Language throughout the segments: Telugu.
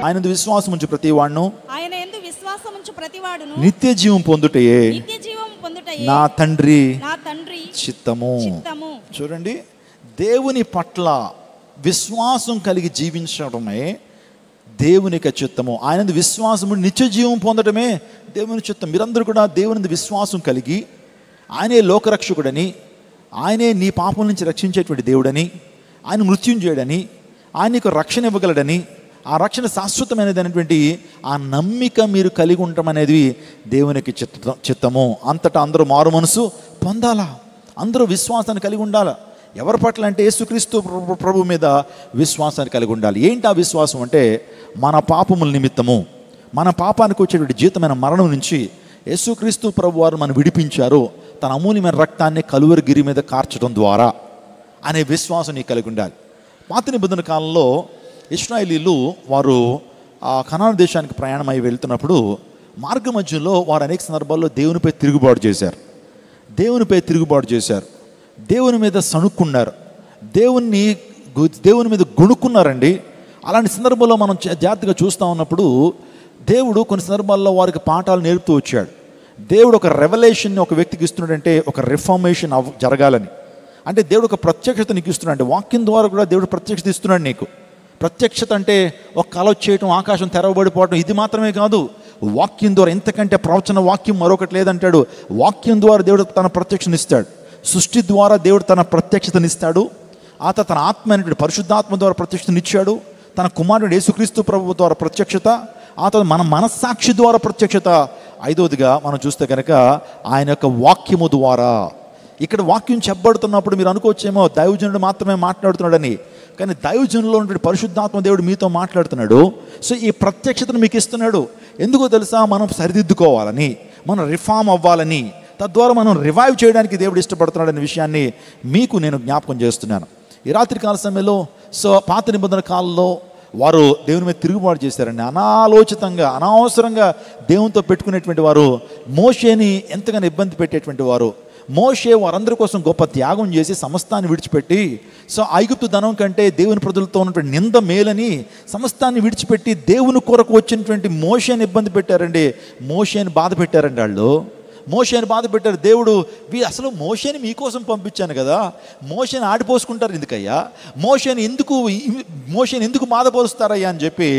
ఆయనందు విశ్వాసం ఉంచు ప్రతివాడును ఆయన యందు విశ్వాసం ఉంచు ప్రతివాడును నిత్య జీవం పొందుటయే నిత్య జీవం పొందుటయే నా తండ్రి చిత్తము. చూడండి, దేవుని పట్ల విశ్వాసం కలిగి జీవించడమే దేవునికి చిత్తము. ఆయనందు విశ్వాసము నిత్య జీవం పొందడమే దేవుని చిత్తం. మీరందరూ కూడా దేవుని విశ్వాసం కలిగి ఆయనే లోకరక్షకుడని, ఆయనే నీ పాపం నుంచి రక్షించేటువంటి దేవుడని, ఆయన మృత్యుంజయుడని, ఆయనకు రక్షణ ఇవ్వగలడని, ఆ రక్షణ శాశ్వతమైనది అనేటువంటి ఆ నమ్మిక మీరు కలిగి ఉండటం అనేది దేవునికి చిత్తము. అంతటా అందరూ మారు మనసు పొందాలా, అందరూ విశ్వాసాన్ని కలిగి ఉండాలా. ఎవరి పట్ల అంటే యేసుక్రీస్తు ప్రభు మీద విశ్వాసాన్ని కలిగి ఉండాలి. ఏంటి ఆ విశ్వాసం అంటే, మన పాపముల నిమిత్తము, మన పాపానికి వచ్చేటువంటి జీతమైన మరణం నుంచి యేసుక్రీస్తు ప్రభు వారు మనం విడిపించారు, తన అమూల్యమైన రక్తాన్ని కలువరి గిరి మీద కార్చడం ద్వారా అనే విశ్వాసం నీకు కలిగి ఉండాలి. పాత నిబంధన కాలంలో ఇశ్రాయేలీలు వారు ఆ కనాను దేశానికి ప్రయాణమై వెళ్తున్నప్పుడు మార్గ మధ్యలో వారు అనేక సందర్భాల్లో దేవునిపై తిరుగుబాటు చేశారు, దేవుని మీద సణుక్కున్నారు, దేవుని మీద గొణుక్కున్నారండి. అలాంటి సందర్భంలో మనం జాగ్రత్తగా చూస్తూ ఉన్నప్పుడు దేవుడు కొన్ని సందర్భాల్లో వారికి పాఠాలు నేర్పుతూ వచ్చాడు. దేవుడు ఒక రెవల్యూషన్ని ఒక వ్యక్తికి ఇస్తున్నాడంటే ఒక రిఫార్మేషన్ జరగాలని. అంటే దేవుడు ఒక ప్రత్యక్షత నీకు ఇస్తున్నాడు. అంటే వాక్యం ద్వారా కూడా దేవుడు ప్రత్యక్షత ఇస్తున్నాడు నీకు. ప్రత్యక్షత అంటే ఒక కల వచ్చేయటం, ఆకాశం తెరవబడిపోవటం, ఇది మాత్రమే కాదు. వాక్యం ద్వారా, ఎంతకంటే ప్రవచన వాక్యం మరొకటి లేదంటాడు. వాక్యం ద్వారా దేవుడు తన ప్రత్యక్షనిస్తాడు. సృష్టి ద్వారా దేవుడు తన ప్రత్యక్షతనిస్తాడు. తన ఆత్మ అనేటువంటి పరిశుద్ధాత్మ ద్వారా ప్రత్యక్షతనిచ్చాడు. తన కుమారుడు యేసుక్రీస్తు ప్రభువు ద్వారా ప్రత్యక్షత, మన మనస్సాక్షి ద్వారా ప్రత్యక్షత. ఐదవదిగా మనం చూస్తే కనుక ఆయన యొక్క వాక్యము ద్వారా. ఇక్కడ వాక్యం చెప్పబడుతున్నప్పుడు మీరు అనుకోవచ్చేమో దైవజనుడు మాత్రమే మాట్లాడుతున్నాడని, కానీ దైవజనులో ఉన్నటువంటి పరిశుద్ధాత్మ దేవుడు మీతో మాట్లాడుతున్నాడు. సో ఈ ప్రత్యక్షతను మీకు ఇస్తున్నాడు. ఎందుకో తెలుసా? మనం సరిదిద్దుకోవాలని, మనం రిఫార్మ్ అవ్వాలని, తద్వారా మనం రివైవ్ చేయడానికి దేవుడు ఇష్టపడుతున్నాడు అనే విషయాన్ని మీకు నేను జ్ఞాపకం చేస్తున్నాను. ఈ రాత్రి కాల సమయంలో పాత నిబంధన కాలంలో వారు దేవుని మీద తిరుగుబాటు చేశారండి. అనాలోచితంగా, అనవసరంగా దేవునితో పెట్టుకునేటువంటి వారు. మోషేని ఎంతగానో ఇబ్బంది పెట్టేటువంటి వారు. మోషే వారందరి కోసం గొప్ప త్యాగం చేసి సమస్తాన్ని విడిచిపెట్టి, ఐగుప్తు ధనం కంటే దేవుని ప్రజలతో ఉన్నటువంటి నింద మేలని సమస్తాన్ని విడిచిపెట్టి దేవుని కొరకు వచ్చినటువంటి మోషేని ఇబ్బంది పెట్టారండి. మోషేని బాధ పెట్టారండి వాళ్ళు. మోషేని బాధ పెట్టారు. దేవుడు అసలు మోషేని మీకోసం పంపించాను కదా, మోషేని ఆడిపోసుకుంటారు ఎందుకయ్యా, మోషేని ఎందుకు బాధపరుస్తారయ్యా అని చెప్పి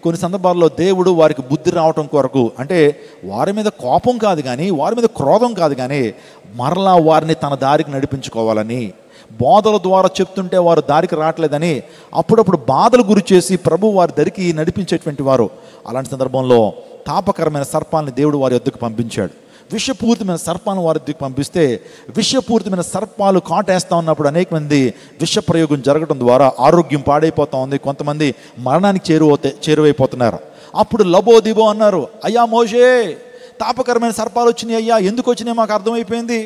కొన్ని సందర్భాల్లో దేవుడు వారికి బుద్ధి రావటం కొరకు, అంటే వారి మీద కోపం కాదు కానీ, వారి మీద క్రోధం కాదు కానీ, మరలా వారిని తన దారికి నడిపించుకోవాలని, బోధల ద్వారా చెప్తుంటే వారు దారికి రావట్లేదని అప్పుడప్పుడు బాధలు గురి చేసి ప్రభు వారి దరికి నడిపించేటువంటి వారు. అలాంటి సందర్భంలో తాపకరమైన సర్పాలని దేవుడు వారి వద్దకు పంపించాడు. విషపూరితమైన సర్పాలను వారి వద్దకు పంపిస్తే విషపూరితమైన సర్పాలు కాటేస్తూ ఉన్నప్పుడు అనేక మంది విష ప్రయోగం జరగడం ద్వారా ఆరోగ్యం పాడైపోతూ ఉంది. కొంతమంది మరణానికి చేరువైపోతున్నారు. అప్పుడు లబోదిబో అన్నారు, అయ్యా మోషే, తాపకరమైన సర్పాలు వచ్చినాయి అయ్యా. ఎందుకు వచ్చినాయి మాకు అర్థమైపోయింది.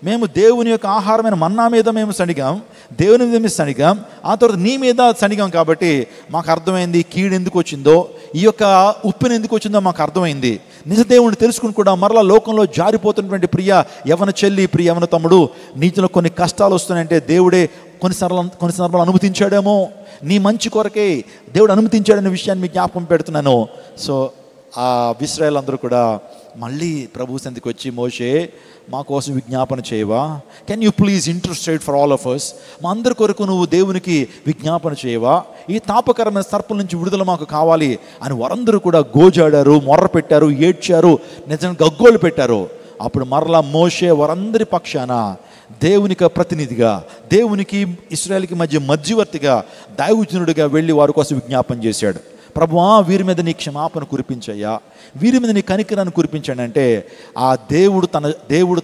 మేము దేవుని యొక్క ఆహారమైన మన్నా మీద మేము సణిగాం, దేవుని మీద మేము సణిగాం, ఆ తర్వాత నీ మీద సణిగాం. కాబట్టి మాకు అర్థమైంది కీడు ఎందుకు వచ్చిందో, ఈ యొక్క ఉప్పుని ఎందుకు వచ్చిందో మాకు అర్థమైంది. నిజ దేవుణ్ణి తెలుసుకుని కూడా మరలా లోకంలో జారిపోతున్నటువంటి ప్రియ యవన చెల్లి, ప్రియ యవన తమ్ముడు, నీతిలో కొన్ని కష్టాలు వస్తున్నాయంటే దేవుడే కొన్ని సందర్భాలు అనుమతించాడేమో, నీ మంచి కొరకే దేవుడు అనుమతించాడనే విషయాన్ని మీకు జ్ఞాపకం పెడుతున్నాను. ఆ ఇశ్రాయేలు అందరూ కూడా మళ్ళీ ప్రభు సన్నిధికి వచ్చి, మోషే మా కోసం విజ్ఞాపన చేయవా, can you please intercede for all of us, మా అందరి కొరకు నువ్వు దేవునికి విజ్ఞాపన చేయవా, ఈ తాపకరమైన సర్పం నుంచి విడుదల మాకు కావాలి అని వారందరూ కూడా గోజాడారు, మొర్ర పెట్టారు, ఏడ్చారు, నిజంగా గగ్గోలు పెట్టారు. అప్పుడు మరలా మోషే వారందరి పక్షాన దేవునికి ప్రతినిధిగా, దేవునికి ఇశ్రాయేలుకి మధ్యవర్తిగా, దైవజనుడిగా వెళ్ళి వారి కోసం విజ్ఞాపన చేశాడు. ప్రభువా, వీరి మీద నీ క్షమాపణ కురిపించయ్యా, వీరి మీద నీ కనికరాన్ని కురిపించండి అంటే ఆ దేవుడు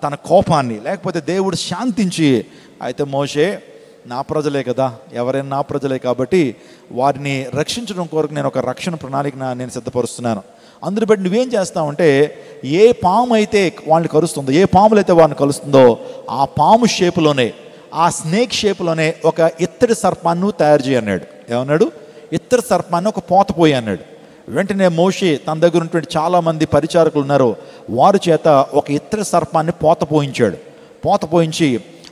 తన కోపాన్ని, లేకపోతే దేవుడు శాంతించి, అయితే మోషే నా ప్రజలే కదా, ఎవరైనా నా ప్రజలే కాబట్టి వారిని రక్షించడం కొరకు నేను ఒక రక్షణ ప్రణాళిక నేను సిద్ధపరుస్తున్నాను. అందుని బట్టి నువ్వేం చేస్తావంటే, ఏ పాము అయితే వాళ్ళని కలుస్తుందో, ఏ పాములైతే వారిని కలుస్తుందో ఆ పాము షేపులోనే, ఆ స్నేక్ షేపులోనే ఒక ఇత్తడి సర్పాన్ని తయారు చేయన్నాడు. ఏమన్నాడు? ఇత్తడి సర్పాన్ని ఒక పోతపోయి అన్నాడు. వెంటనే మోషే తన దగ్గర ఉన్నటువంటి చాలామంది పరిచారకులు ఉన్నారు, వారి చేత ఒక ఇత్తడి సర్పాన్ని పోతపోయించాడు. పోతపోయించి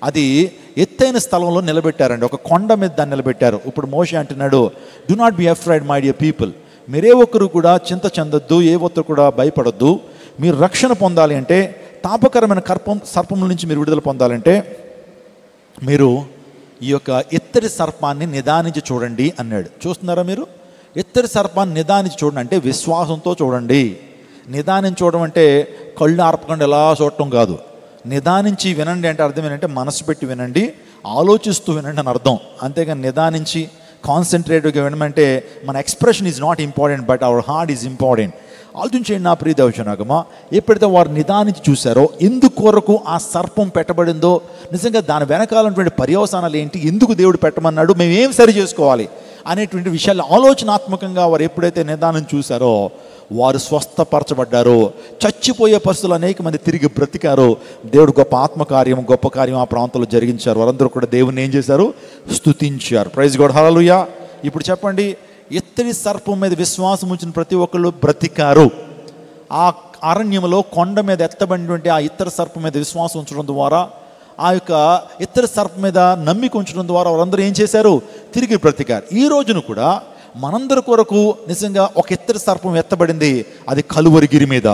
అది ఎత్తైన స్థలంలో నిలబెట్టారండి. ఒక కొండ మీద దాన్ని నిలబెట్టారు. ఇప్పుడు మోషే అంటున్నాడు, do not be afraid my dear people. మీరే ఒక్కరు కూడా చింత చెందొద్దు, ఏ ఒక్కరు కూడా భయపడొద్దు. మీరు రక్షణ పొందాలి అంటే, తాపకరమైన సర్పముల నుంచి మీరు విడుదల పొందాలంటే మీరు ఈ యొక్క ఇత్తడి సర్పాన్ని నిదానించి చూడండి అన్నాడు. చూస్తున్నారా మీరు? ఇత్తడి సర్పాన్ని నిదానించి చూడండి అంటే విశ్వాసంతో చూడండి. నిదానించి చూడడం అంటే కళ్ళు ఆర్పకుండా ఎలా చూడటం కాదు. నిదానించి వినండి అంటే అర్థం ఏంటంటే మనసు పెట్టి వినండి, ఆలోచిస్తూ వినండి అని అర్థం. అంతేగాని నిదానించి కాన్సన్ట్రేటివ్గా వినమంటే మన expression is not important, but our heart is important. ఆలోచించేయండి నా ప్రియ దైవజనాగమా, ఎప్పుడైతే వారు నిదానించి చూశారో ఎందుకొరకు ఆ సర్పం పెట్టబడిందో, నిజంగా దాని వెనకాలన్నటువంటి పర్యవసానాలు ఏంటి, ఎందుకు దేవుడు పెట్టమన్నాడు, మేము ఏం సరి చేసుకోవాలి అనేటువంటి విషయాలు ఆలోచనాత్మకంగా వారు ఎప్పుడైతే నిదానం చూశారో వారు స్వస్థపరచబడ్డారు. చచ్చిపోయే పరిస్థితులు అనేక మంది తిరిగి బ్రతికారు. దేవుడు గొప్ప కార్యం ఆ ప్రాంతంలో జరిగించారు. వారందరూ కూడా దేవుని ఏం చేశారు? స్తుతించారు. ప్రైజ్ గాడ్, హల్లెలూయా. ఇప్పుడు చెప్పండి, ఇత్తడి సర్పం మీద విశ్వాసం ఉంచిన ప్రతి ఒక్కళ్ళు బ్రతికారు. ఆ అరణ్యంలో కొండ మీద ఎత్తబడినటువంటి ఆ ఇత్తడి సర్పం మీద విశ్వాసం ఉంచడం ద్వారా, ఆ యొక్క ఇత్తడి సర్పం మీద నమ్మిక ఉంచడం ద్వారా వారందరూ ఏం చేశారు? తిరిగి బ్రతికారు. ఈ రోజును కూడా మనందరి కొరకు నిజంగా ఒక ఇత్తడి సర్పం ఎత్తబడింది, అది కలువరిగిరి మీద.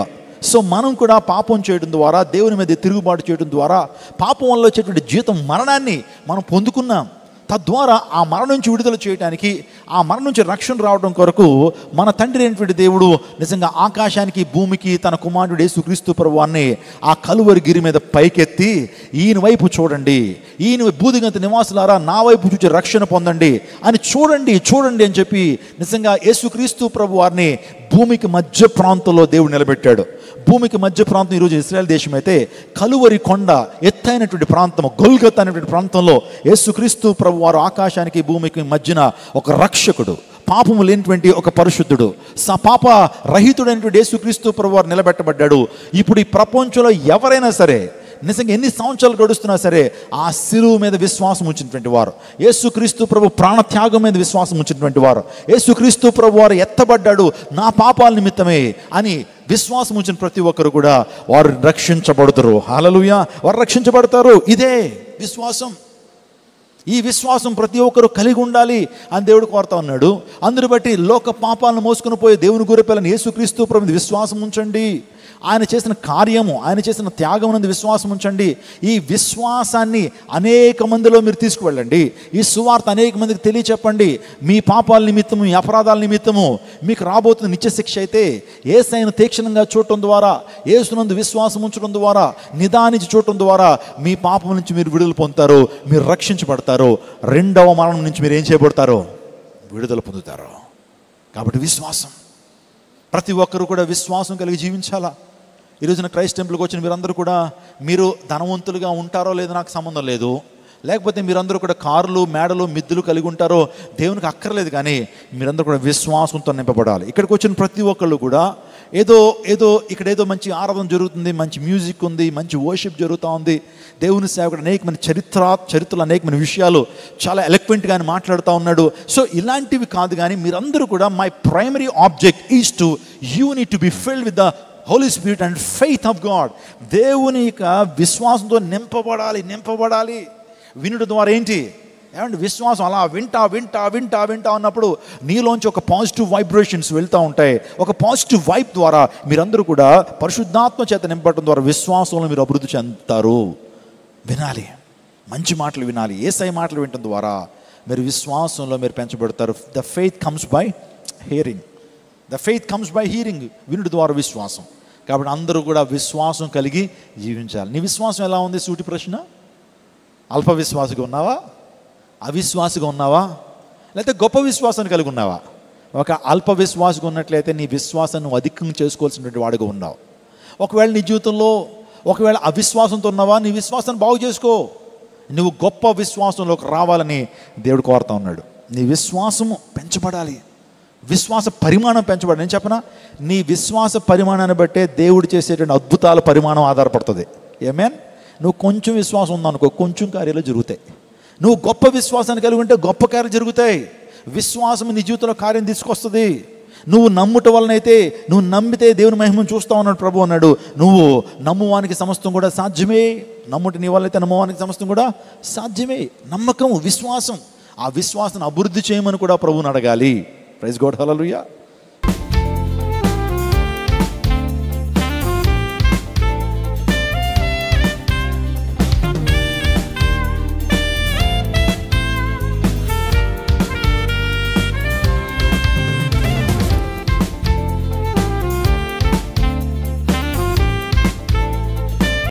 సో మనం కూడా పాపం చేయడం ద్వారా, దేవుని మీద తిరుగుబాటు చేయడం ద్వారా, పాపం వల్ల వచ్చేటువంటి జీతం మరణాన్ని మనం పొందుకున్నాం. తద్వారా ఆ మరణం నుంచి విడుదల చేయడానికి, ఆ మరణం నుంచి రక్షణ రావడం కొరకు మన తండ్రి అయినటువంటి దేవుడు నిజంగా ఆకాశానికి భూమికి తన కుమారుడు యేసుక్రీస్తు ప్రభువాన్ని ఆ కలువరి గిరి మీద పైకెత్తి, ఈయన వైపు చూడండి, ఈయన బూదిగంత నివాసులారా నా వైపు చూచి రక్షణ పొందండి అని చూడండి అని చెప్పి నిజంగా యేసుక్రీస్తు ప్రభువారిని భూమికి మధ్య ప్రాంతంలో దేవుడు నిలబెట్టాడు. భూమికి మధ్య ప్రాంతం ఈరోజు ఇశ్రాయేల్ దేశం అయితే, కలువరి కొండ ఎత్తైనటువంటి ప్రాంతం, గొల్గొతా అనేటువంటి ప్రాంతంలో యేసుక్రీస్తు ప్రభు వారు ఆకాశానికి భూమికి మధ్యన ఒక రక్షకుడు, పాపము లేనిటువంటి ఒక పరిశుద్ధుడు, పాప రహితుడైనటువంటి యేసుక్రీస్తు ప్రభు వారు నిలబెట్టబడ్డాడు. ఇప్పుడు ఈ ప్రపంచంలో ఎవరైనా సరే నిజంగా ఎన్ని సంవత్సరాలు గడుస్తున్నా సరే ఆ శిలువ మీద విశ్వాసం ఉంచినటువంటి వారు, యేసుక్రీస్తు ప్రభు ప్రాణత్యాగం మీద విశ్వాసం ఉంచినటువంటి వారు, యేసుక్రీస్తు ప్రభు వారు ఎత్తబడ్డాడు నా పాపాల నిమిత్తమే అని విశ్వాసం ఉంచిన ప్రతి ఒక్కరు కూడా వారు రక్షించబడతారు. హల్లెలూయా, వారు రక్షించబడతారు. ఇదే విశ్వాసం. ఈ విశ్వాసం ప్రతి ఒక్కరు కలిగి ఉండాలి అని దేవుడు కోరుతా ఉన్నాడు. అందుని బట్టి లోక పాపాలను మోసుకుని పోయే దేవుని గొర్రెపిల్లని యేసుక్రీస్తు ప్రభు మీద విశ్వాసం ఉంచండి. ఆయన చేసిన కార్యము, ఆయన చేసిన త్యాగం నందు విశ్వాసం ఉంచండి. ఈ విశ్వాసాన్ని అనేక మందిలో మీరు తీసుకువెళ్ళండి. ఈ సువార్త అనేక మందికి తెలియచెప్పండి. మీ పాపాల నిమిత్తము, మీ అపరాధాల నిమిత్తము మీకు రాబోతున్న నిత్య శిక్ష అయితే యేసయ్యను తీక్షణంగా చూడటం ద్వారా, యేసునందు విశ్వాసం ఉంచడం ద్వారా, నిదానించి చూడటం ద్వారా మీ పాపం నుంచి మీరు విడుదల పొందుతారు, మీరు రక్షించబడతారు. రెండవ మరణం నుంచి మీరు ఏం చేయబడతారు? విడుదల పొందుతారు. కాబట్టి విశ్వాసం, ప్రతి ఒక్కరు కూడా విశ్వాసం కలిగి జీవించాలా. ఈరోజున క్రైస్ట్ టెంపుల్కి వచ్చిన మీరందరూ కూడా, మీరు ధనవంతులుగా ఉంటారో లేదో నాకు సంబంధం లేదు, లేకపోతే మీరందరూ కూడా కార్లు, మేడలు, మిద్దులు కలిగి ఉంటారో దేవునికి అక్కర్లేదు, కానీ మీరందరూ కూడా విశ్వాసంతో నింపబడాలి. ఇక్కడికి వచ్చిన ప్రతి ఒక్కళ్ళు కూడా ఇక్కడ ఏదో మంచి ఆరాధన జరుగుతుంది, మంచి మ్యూజిక్ ఉంది, మంచి వర్షిప్ జరుగుతూ ఉంది, దేవుని సేవకుడు అనేకమైన చరిత్రలు అనేకమైన విషయాలు చాలా ఎలక్వెంట్గా ఆయన మాట్లాడుతూ ఉన్నాడు. సో ఇలాంటివి కాదు, కానీ మీరందరూ కూడా my primary object is to you need to be filled with the Holy Spirit and faith of God. దేవుని యొక్క విశ్వాసంతో నింపబడాలి. వినుడు ద్వారా ఏంటి? ఏమంటే విశ్వాసం అలా వింటా ఉన్నప్పుడు నీలోంచి ఒక పాజిటివ్ వైబ్రేషన్స్ వెళ్తూ ఉంటాయి. ఒక పాజిటివ్ వైబ్ ద్వారా మీరందరూ కూడా పరిశుద్ధాత్మ చేత నింపడం ద్వారా విశ్వాసంలో మీరు అభివృద్ధి చెందుతారు. వినాలి, మంచి మాటలు వినాలి. యేసయ్య మాటలు వినడం ద్వారా మీరు విశ్వాసంలో మీరు పెంచబడతారు. The faith comes by hearing. వినుడు ద్వారా విశ్వాసం. కాబట్టి అందరూ కూడా విశ్వాసం కలిగి జీవించాలి. నీ విశ్వాసం ఎలా ఉంది? సూటి ప్రశ్న. అల్ప విశ్వాసగా ఉన్నావా? అవిశ్వాసగా ఉన్నావా? లేకపోతే గొప్ప విశ్వాసాన్ని కలిగి ఉన్నావా? ఒక అల్ప విశ్వాసగా ఉన్నట్లయితే నీ విశ్వాసాన్ని నువ్వు అధికంగా చేసుకోవాల్సినటువంటి వాడుగా ఉన్నావు. ఒకవేళ నీ జీవితంలో ఒకవేళ అవిశ్వాసంతో ఉన్నావా, నీ విశ్వాసాన్ని బాగు చేసుకో. నువ్వు గొప్ప విశ్వాసంలోకి రావాలని దేవుడు కోరుతా ఉన్నాడు. నీ విశ్వాసము పెంచబడాలి, విశ్వాస పరిమాణం పెంచబడాలి. నేను చెప్పనా, నీ విశ్వాస పరిమాణాన్ని బట్టే దేవుడు చేసేటువంటి అద్భుతాల పరిమాణం ఆధారపడుతుంది. ఏమేన్? నువ్వు కొంచెం విశ్వాసం ఉందనుకో, కొంచెం కార్యాలు జరుగుతాయి. నువ్వు గొప్ప విశ్వాసాన్ని కలిగి ఉంటే గొప్ప కార్యాలు జరుగుతాయి. విశ్వాసం నీ జీవితంలో కార్యం తీసుకొస్తుంది. నువ్వు నమ్ముట వలనైతే, నువ్వు నమ్మితే దేవుని మహిమను చూస్తావు అన్నాడు ప్రభు అన్నాడు. నువ్వు నమ్మువానికి సమస్తం కూడా సాధ్యమే. నమ్ముట నీ వల్లైతే నమ్మువానికి సమస్తం కూడా సాధ్యమే. నమ్మకం, విశ్వాసం, ఆ విశ్వాసాన్ని అభివృద్ధి చేయమని కూడా ప్రభువుని అడగాలి. ప్రైజ్ గాడ్, హల్లెలూయా.